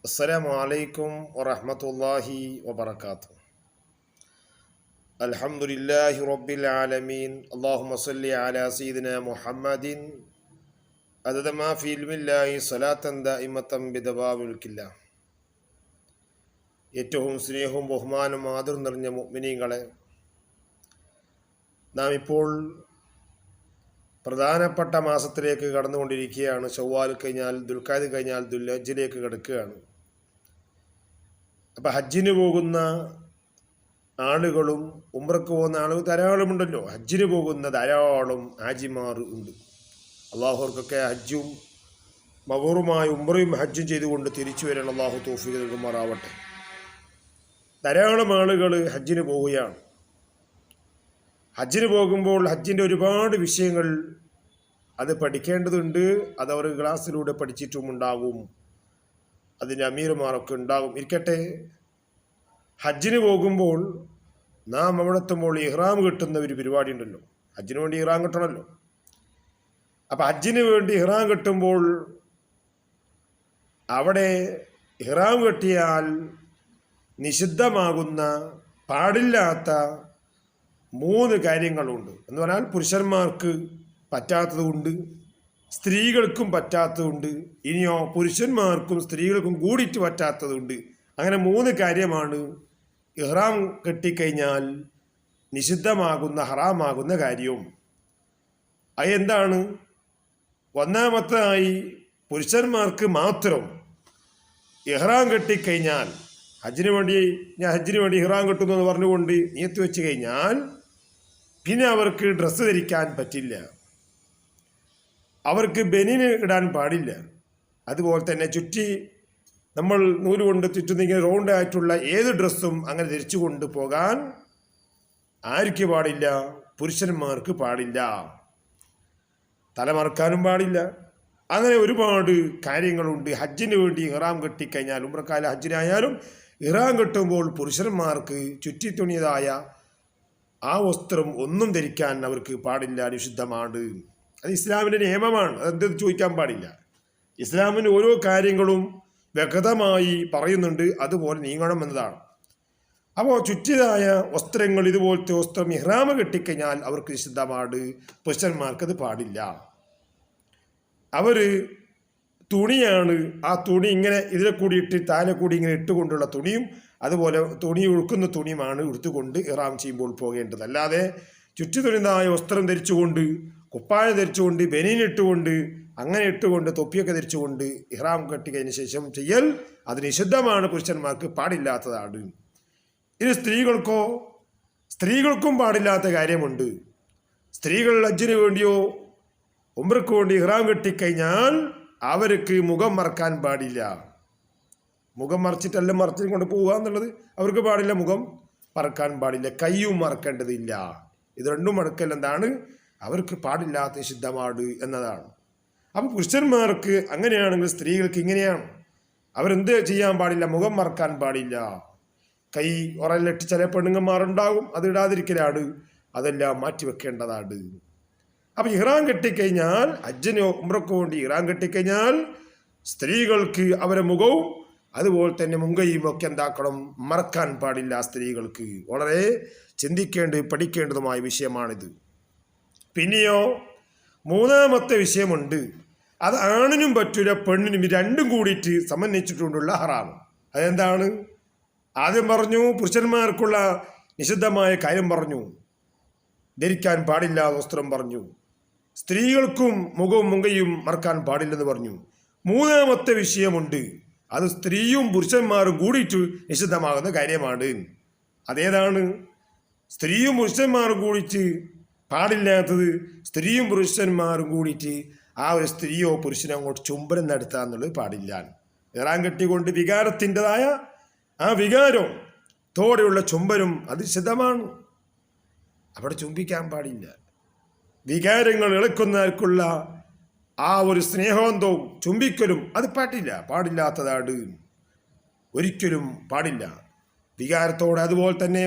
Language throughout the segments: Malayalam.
അസ്സലാമു അലൈക്കും വറഹ്മത്തുള്ളാഹി വബറകാതുഹു. അൽഹംദുലില്ലാഹി റബ്ബിൽ ആലമീൻ. അല്ലാഹുമ്മ സ്വല്ലി അലാ സയ്യിദിനാ മുഹമ്മദിൻ അദദ മാ ഫീ ഇൽമില്ലാഹി സ്വലാത്തൻ ദായിമത്തൻ ബിദവാമിൽ കില്ലാ. ഏറ്റവും സ്നേഹവും ബഹുമാനവും ആദരവും നിറഞ്ഞ മുഅ്മിനീങ്ങളെ, നാം ഇപ്പോൾ പ്രധാനപ്പെട്ട മാസത്തിലേക്ക് കടന്നുകൊണ്ടിരിക്കുകയാണ്. ശവ്വാൽ കഴിഞ്ഞാൽ ദുൽഖഅദ് കഴിഞ്ഞാൽ ദുൽഹജ്ജിലേക്ക് കടക്കുകയാണ്. അപ്പം ഹജ്ജിന് പോകുന്ന ആളുകളും ഉംറക്ക് പോകുന്ന ആളുകൾ ധാരാളമുണ്ടല്ലോ. ഹജ്ജിന് പോകുന്ന ധാരാളം ഹാജിമാർ ഉണ്ട്. അള്ളാഹുവർക്കൊക്കെ ഹജ്ജും മബറൂറുമായ ഉംറയും ഹജ്ജും ചെയ്തുകൊണ്ട് തിരിച്ചു വരാൻ അള്ളാഹു തൗഫീഖ് നൽകുമാറാവട്ടെ. ധാരാളം ആളുകൾ ഹജ്ജിന് പോവുകയാണ്. ഹജ്ജിന് പോകുമ്പോൾ ഹജ്ജിൻ്റെ ഒരുപാട് വിഷയങ്ങൾ അത് പഠിക്കേണ്ടതുണ്ട്. അതവർ ക്ലാസ്സിലൂടെ പഠിച്ചിട്ടുമുണ്ടാകും. അതിൻ്റെ അമീർമാരൊക്കെ ഉണ്ടാകും. ഇരിക്കട്ടെ, ഹജ്ജിന് പോകുമ്പോൾ നാം അവിടെ എത്തുമ്പോൾ ഇഹ്റാം കിട്ടുന്ന ഒരു പരിപാടി ഉണ്ടല്ലോ. ഹജ്ജിന് വേണ്ടി ഇഹ്റാം കിട്ടണമല്ലോ. അപ്പം ഹജ്ജിന് വേണ്ടി ഇഹ്റാം കിട്ടുമ്പോൾ അവിടെ ഇഹ്റാം കെട്ടിയാൽ നിഷിദ്ധമാകുന്ന പാടില്ലാത്ത 3 കാര്യങ്ങളുണ്ട്. എന്ന് പറഞ്ഞാൽ പുരുഷന്മാർക്ക് പറ്റാത്തതുണ്ട്, സ്ത്രീകൾക്കും പറ്റാത്തതുണ്ട്, ഇനിയോ പുരുഷന്മാർക്കും സ്ത്രീകൾക്കും കൂടിയിട്ട് പറ്റാത്തതുണ്ട്. അങ്ങനെ 3 കാര്യമാണ് ഇഹ്റാം കെട്ടിക്കഴിഞ്ഞാൽ നിഷിദ്ധമാകുന്ന ഹറാമാകുന്ന കാര്യവും. അതെന്താണ്? ഒന്നാമത്തായി പുരുഷന്മാർക്ക് മാത്രം ഇഹ്റാം കെട്ടിക്കഴിഞ്ഞാൽ, ഹജ്ജിന് വേണ്ടി ഇഹ്റാം കെട്ടുന്നു എന്ന് പറഞ്ഞുകൊണ്ട് നിയത്ത് വെച്ച് കഴിഞ്ഞാൽ പിന്നെ അവർക്ക് ഡ്രസ്സ് ധരിക്കാൻ പറ്റില്ല, അവർക്ക് ബനിന് ഇടാൻ പാടില്ല. അതുപോലെ തന്നെ നമ്മൾ നൂല് കൊണ്ട് ചുറ്റുന്നെങ്കിൽ റൗണ്ട് ആയിട്ടുള്ള ഏത് ഡ്രസ്സും അങ്ങനെ ധരിച്ചു കൊണ്ട് പോകാൻ ആർക്ക് പാടില്ല? പുരുഷന്മാർക്ക് പാടില്ല. തലമറക്കാനും പാടില്ല. അങ്ങനെ ഒരുപാട് കാര്യങ്ങളുണ്ട്. ഹജ്ജിന് വേണ്ടി ഇഹ്റാം കെട്ടിക്കഴിഞ്ഞാൽ, ഉംറക്കാല ഹജ്ജിനായാലും ഇഹ്റാം കെട്ടുമ്പോൾ പുരുഷന്മാർക്ക് ചുറ്റിത്തുണിയതായ ആ വസ്ത്രം ഒന്നും ധരിക്കാൻ അവർക്ക് പാടില്ല, നിഷിദ്ധമാണ്. അത് ഇസ്ലാമിൻ്റെ നിയമമാണ്. അതെന്ത് ചോദിക്കാൻ പാടില്ല. ഇസ്ലാമിന് ഓരോ കാര്യങ്ങളും വ്യക്തമായി പറയുന്നുണ്ട്. അതുപോലെ നീങ്ങണം എന്നതാണ്. അപ്പോൾ ചുറ്റിയതായ വസ്ത്രങ്ങൾ, ഇതുപോലത്തെ വസ്ത്രം ഇഹ്റാം കെട്ടിക്കഴിഞ്ഞാൽ അവർക്ക് നിഷിദ്ധമാണ്. പുരുഷന്മാർക്കത് പാടില്ല. അവർ തുണിയാണ്, ആ തുണി ഇങ്ങനെ ഇതിലെ കൂടിയിട്ട് താഴെ കൂടി ഇങ്ങനെ ഇട്ടുകൊണ്ടുള്ള തുണിയും അതുപോലെ തുണി ഉഴുക്കുന്ന തുണിയുമാണ് എടുത്തുകൊണ്ട് ഇഹ്റാം ചെയ്യുമ്പോൾ പോകേണ്ടത്. അല്ലാതെ ചുറ്റുതുണിതായ വസ്ത്രം ധരിച്ചുകൊണ്ട്, കുപ്പായം ധരിച്ചുകൊണ്ട്, ബനീനിട്ടുകൊണ്ട്, അങ്ങനെ ഇട്ടുകൊണ്ട്, തൊപ്പിയൊക്കെ ധരിച്ചുകൊണ്ട് ഇഹ്റാം കെട്ടിക്കഴിഞ്ഞ ശേഷം ചെയ്യൽ അത് നിഷിദ്ധമാണ്. പുരുഷന്മാർക്ക് പാടില്ലാത്തതാണ്. ഇനി സ്ത്രീകൾക്കും പാടില്ലാത്ത കാര്യമുണ്ട്. സ്ത്രീകൾ ഹജ്ജിന് വേണ്ടിയോ ഉംറയ്ക്ക് വേണ്ടി ഇഹ്റാം കെട്ടിക്കഴിഞ്ഞാൽ അവർക്ക് മുഖം മറക്കാൻ പാടില്ല. മുഖം മറച്ചിട്ടെല്ലാം മറച്ചിട്ട് കൊണ്ട് പോവുക എന്നുള്ളത് അവർക്ക് പാടില്ല. മുഖം മറക്കാൻ പാടില്ല, കയ്യും മറക്കേണ്ടതില്ല. ഇത് രണ്ടും മടക്കൽ എന്താണ്? അവർക്ക് പാടില്ലാത്ത നിഷിദ്ധമാണ് എന്നതാണ്. അപ്പം പുരുഷന്മാർക്ക് അങ്ങനെയാണെങ്കിൽ സ്ത്രീകൾക്ക് ഇങ്ങനെയാണ്. അവരെന്ത് ചെയ്യാൻ പാടില്ല? മുഖം മറക്കാൻ പാടില്ല. കൈ ഉറലിട്ട് ചില പെണ്ണുങ്ങന്മാരുണ്ടാകും, അത് ഇടാതിരിക്കലാണ്. അതെല്ലാം മാറ്റിവെക്കേണ്ടതാണ്. അപ്പം ഇഹ്റാം കെട്ടിക്കഴിഞ്ഞാൽ, ഹജ്ജിനോ ഉംറയ്ക്കോ വേണ്ടി ഇഹ്റാം കെട്ടിക്കഴിഞ്ഞാൽ സ്ത്രീകൾക്ക് അവരെ മുഖവും അതുപോലെ തന്നെ മുൻകൈയും ഒക്കെ എന്താക്കണം? മറക്കാൻ പാടില്ല. സ്ത്രീകൾക്ക് വളരെ പഠിക്കേണ്ടതുമായ വിഷയമാണിത്. പിന്നെയോ 3ാമത്തെ വിഷയമുണ്ട്. അത് ആണിനും പറ്റൂല, പെണ്ണിനും, രണ്ടും കൂടിയിട്ട് സമന്വയിച്ചിട്ടുള്ള ഹറാം. അതെന്താണ്? ആദ്യം പറഞ്ഞു പുരുഷന്മാർക്കുള്ള നിഷിദ്ധമായ കാര്യം പറഞ്ഞു, ധരിക്കാൻ പാടില്ല വസ്ത്രം പറഞ്ഞു. സ്ത്രീകൾക്കും മുഖവും മുങ്കയും മറക്കാൻ പാടില്ലെന്ന് പറഞ്ഞു. 3ാമത്തെ വിഷയമുണ്ട്. അത് സ്ത്രീയും പുരുഷന്മാരും കൂടിയിട്ട് നിഷിദ്ധമാകുന്ന കാര്യമാണ്. അതേതാണ്? സ്ത്രീയും പുരുഷന്മാരും കൂടിയിട്ട് പാടില്ലാത്തത്, സ്ത്രീയും പുരുഷന്മാരും കൂടിയിട്ട് ആ ഒരു സ്ത്രീയോ പുരുഷനോ അങ്ങോട്ട് ചുംബനം നടത്തുക എന്നുള്ളത് പാടില്ല. ഇഹ്റാം കെട്ടിക്കൊണ്ട് വികാരത്തിൻ്റെതായ ആ വികാരം തോടെയുള്ള ചുംബനം അത് നിഷിദ്ധമാണ്. അവിടെ ചുംബിക്കാൻ പാടില്ല. വികാരങ്ങൾ ഇളക്കുന്നവർക്കുള്ള ആ ഒരു സ്നേഹബന്ധവും ചുംബിക്കലും അത് പാടില്ലാത്തതാണ്. ഒരിക്കലും പാടില്ല. വികാരത്തോടെ അതുപോലെ തന്നെ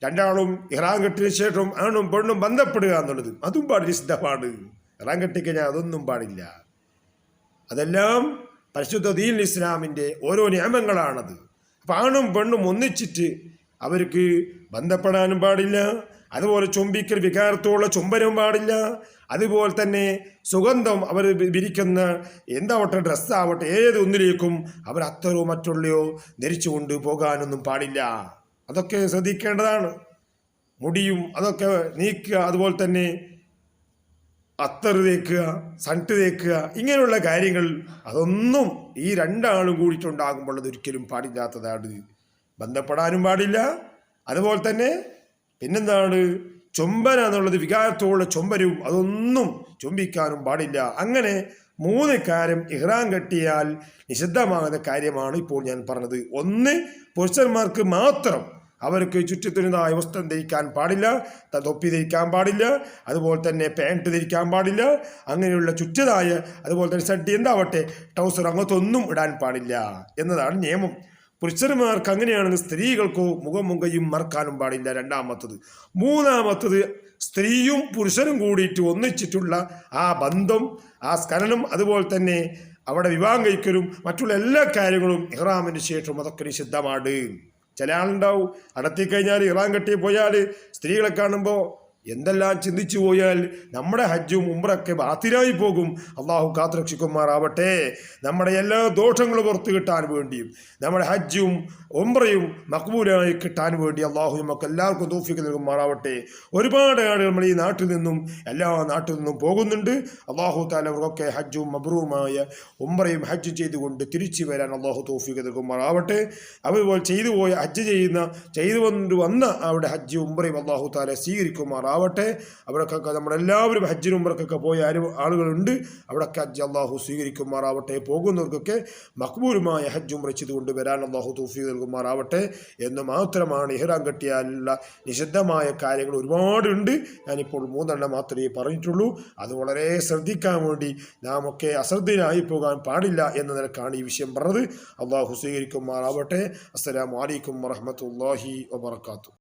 രണ്ടാളും ഇഹ്റാം കെട്ടിയ ശേഷം ആണും പെണ്ണും ബന്ധപ്പെടുക എന്നുള്ളത് അതും നിഷിദ്ധമാണ്. ഇഹ്റാം കെട്ടിക്കഴിഞ്ഞാൽ അതൊന്നും പാടില്ല. അതെല്ലാം പരിശുദ്ധ ദീൻ ഇസ്ലാമിൻ്റെ ഓരോ നിയമങ്ങളാണത്. അപ്പം ആണും പെണ്ണും ഒന്നിച്ചിട്ട് അവർക്ക് ബന്ധപ്പെടാനും പാടില്ല. അതുപോലെ ചുംബിക്കൽ വികാരത്തോളം ചുംബനവും പാടില്ല. അതുപോലെ തന്നെ സുഗന്ധം അവർ വിരിക്കുന്ന എന്താവട്ടെ ഡ്രസ്സാവട്ടെ ഏതൊന്നിലേക്കും അവർ അത്തരോ മറ്റുള്ളയോ ധരിച്ചുകൊണ്ട് പോകാനൊന്നും പാടില്ല. അതൊക്കെ ശ്രദ്ധിക്കേണ്ടതാണ്. മുടിയും അതൊക്കെ നീക്കുക, അതുപോലെ തന്നെ അത്തർ തേക്കുക, സൺട്ട് തേക്കുക, ഇങ്ങനെയുള്ള കാര്യങ്ങൾ അതൊന്നും ഈ രണ്ടാളും കൂടിയിട്ടുണ്ടാകുമ്പോൾ അതൊരിക്കലും പാടില്ലാത്തതാണ്. ബന്ധപ്പെടാനും പാടില്ല. അതുപോലെ തന്നെ പിന്നെന്താണ്, ചുംബന എന്നുള്ളത് വികാരത്തോടുള്ള ചുംബനവും അതൊന്നും ചുംബിക്കാനും പാടില്ല. അങ്ങനെ 3 കാര്യം ഇഹ്റാം കെട്ടിയാൽ നിഷിദ്ധമാകുന്ന കാര്യമാണ് ഇപ്പോൾ ഞാൻ പറഞ്ഞത്. ഒന്ന്, പുരുഷന്മാർക്ക് മാത്രം അവർക്ക് ചുറ്റത്തുന്നതായ വസ്ത്രം ധരിക്കാൻ പാടില്ല, തൊപ്പി ധരിക്കാൻ പാടില്ല, അതുപോലെ തന്നെ പാൻറ്റ് ധരിക്കാൻ പാടില്ല, അങ്ങനെയുള്ള ചുറ്റതായ അതുപോലെ തന്നെ ഷർട്ട് എന്താവട്ടെ ട്രൗസർ അങ്ങനത്തെ ഒന്നും ഇടാൻ പാടില്ല എന്നതാണ് നിയമം. പുരുഷന്മാർക്ക് അങ്ങനെയാണെങ്കിൽ സ്ത്രീകൾക്കോ മുഖയും മറക്കാനും പാടില്ല. രണ്ടാമത്തത്. മൂന്നാമത്തത്, സ്ത്രീയും പുരുഷനും കൂടിയിട്ട് ഒന്നിച്ചിട്ടുള്ള ആ ബന്ധം, ആ സ്ഖലനം, അതുപോലെ തന്നെ അവിടെ വിവാഹം കഴിക്കലും മറ്റുള്ള എല്ലാ കാര്യങ്ങളും ഇഹ്റാമിന് ശേഷം അതൊക്കെ നിഷിദ്ധമാണ്. ചില ആളുണ്ടാവും നടത്തിക്കഴിഞ്ഞാൽ ഇഹ്റാം കെട്ടി പോയാൽ സ്ത്രീകളെ കാണുമ്പോൾ എന്തെല്ലാം ചിന്തിച്ചു പോയാൽ നമ്മുടെ ഹജ്ജും ഉംറയൊക്കെ ബാത്തിലായി പോകും. അള്ളാഹു കാത്തുരക്ഷിക്കുമാറാവട്ടെ. നമ്മുടെ എല്ലാ ദോഷങ്ങളും പുറത്തു കിട്ടാൻ വേണ്ടിയും നമ്മുടെ ഹജ്ജും ഉംറയും മഖ്ബൂലായി കിട്ടാൻ വേണ്ടി അള്ളാഹു നമുക്ക് എല്ലാവർക്കും തൗഫീഖ് നൽകുമാറാവട്ടെ. ഒരുപാട് ആളുകൾ നമ്മൾ ഈ നാട്ടിൽ നിന്നും എല്ലാ നാട്ടിൽ നിന്നും പോകുന്നുണ്ട്. അള്ളാഹു തആല അവർക്കൊക്കെ ഹജ്ജും മബ്രൂമായ ഉംറയും ഹജ്ജ് ചെയ്തുകൊണ്ട് തിരിച്ചു വരാൻ അള്ളാഹു തൗഫീഖ് നൽകുമാറാവട്ടെ. അതുപോലെ ചെയ്തുകൊണ്ട് വന്ന അവിടെ ഹജ്ജ് ഉംറയും അള്ളാഹു തആല സ്വീകരിക്കുമാറാവട്ടെ. അവിടേക്കൊക്കെ നമ്മളെല്ലാവരും ഹജ്ജിനും ഉംറക്കൊക്കെ പോയ ആളുകളുണ്ട്. അവിടൊക്കെ ഹജ്ജ് അള്ളാഹു സ്വീകരിക്കുമാറാവട്ടെ. പോകുന്നവർക്കൊക്കെ മഖ്ബൂലുമായ ഹജ്ജ് ഉംറ ചെയ്തുകൊണ്ട് വരാൻ അള്ളാഹു തൗഫീഖ് നൽകുമാറാവട്ടെ എന്ന് മാത്രമാണ് ഇഹ്റാം കെട്ടിയാലുള്ള നിഷിദ്ധമായ കാര്യങ്ങൾ ഒരുപാടുണ്ട്. ഞാനിപ്പോൾ 3 മാത്രമേ പറഞ്ഞിട്ടുള്ളൂ. അത് വളരെ ശ്രദ്ധിക്കാൻ വേണ്ടി നാം ഒക്കെ അശ്രദ്ധയിലായി പോകാൻ പാടില്ല എന്ന നിലക്കാണ് ഈ വിഷയം പറഞ്ഞത്. അള്ളാഹു സ്വീകരിക്കുമാറാവട്ടെ. അസ്സലാമു അലൈക്കും വറഹ്മത്തുള്ളാഹി വബറകാതുഹു.